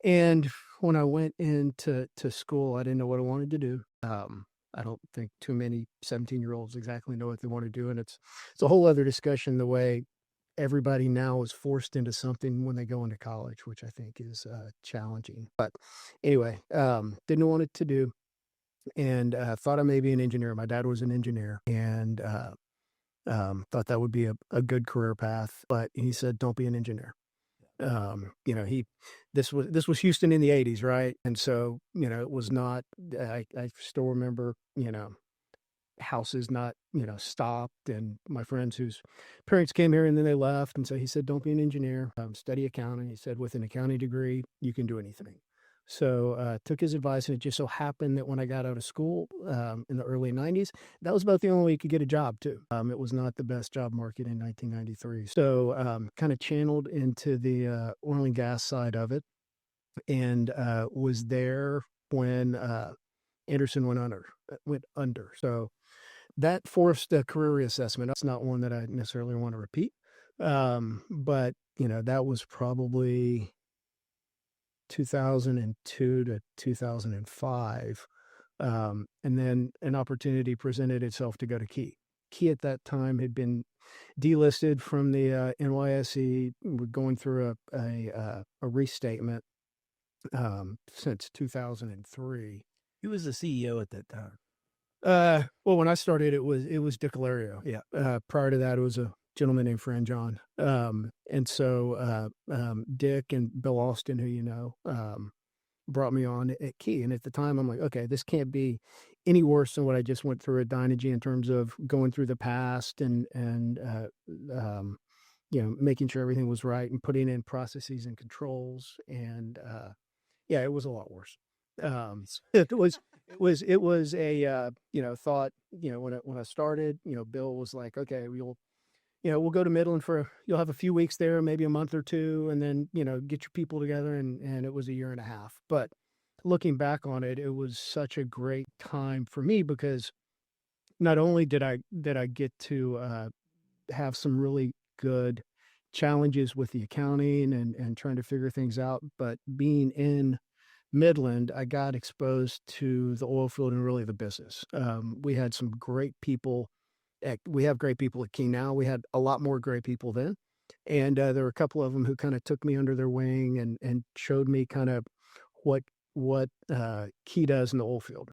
And when I went into school, I didn't know what I wanted to do. I don't think too many 17-year-olds exactly know what they want to do, and it's a whole other discussion the way everybody now is forced into something when they go into college, which I think is challenging. But anyway, didn't know what it to do, and thought I may be an engineer. My dad was an engineer, and thought that would be a good career path. But he said, "Don't be an engineer." He this was Houston in the 80s, right? And so, it was not. I still remember, houses not, stopped, and my friends whose parents came here and then they left. And so he said, "Don't be an engineer, study accounting." He said, "With an accounting degree, you can do anything." So took his advice, and it just so happened that when I got out of school in the early 90s, that was about the only way you could get a job too. It was not the best job market in 1993. So kind of channeled into the oil and gas side of it, and was there when Anderson went under. So that forced a career reassessment. It's not one that I necessarily want to repeat. But that was probably 2002 to 2005. And then an opportunity presented itself to go to Key. Key at that time had been delisted from the NYSE. We're going through a restatement since 2003. Who was the CEO at that time? Well, when I started, it was Dick 𝐜𝐵𝐴𝐸. Yeah. Prior to that, it was a gentleman named Fran John. And so Dick and Bill Austin, who brought me on at Key. And at the time, I'm like, okay, this can't be any worse than what I just went through at Dynegy in terms of going through the past and making sure everything was right and putting in processes and controls. And yeah, it was a lot worse. It was a thought, when I started, Bill was like, "Okay, we'll go to Midland you'll have a few weeks there, maybe a month or two, and then get your people together." And it was a year and a half. But looking back on it, it was such a great time for me, because not only did I get to have some really good challenges with the accounting and trying to figure things out, but being in Midland, I got exposed to the oil field and really the business. We had some great people. We have great people at Key now. We had a lot more great people then. And there were a couple of them who kind of took me under their wing and showed me kind of what Key does in the oil field.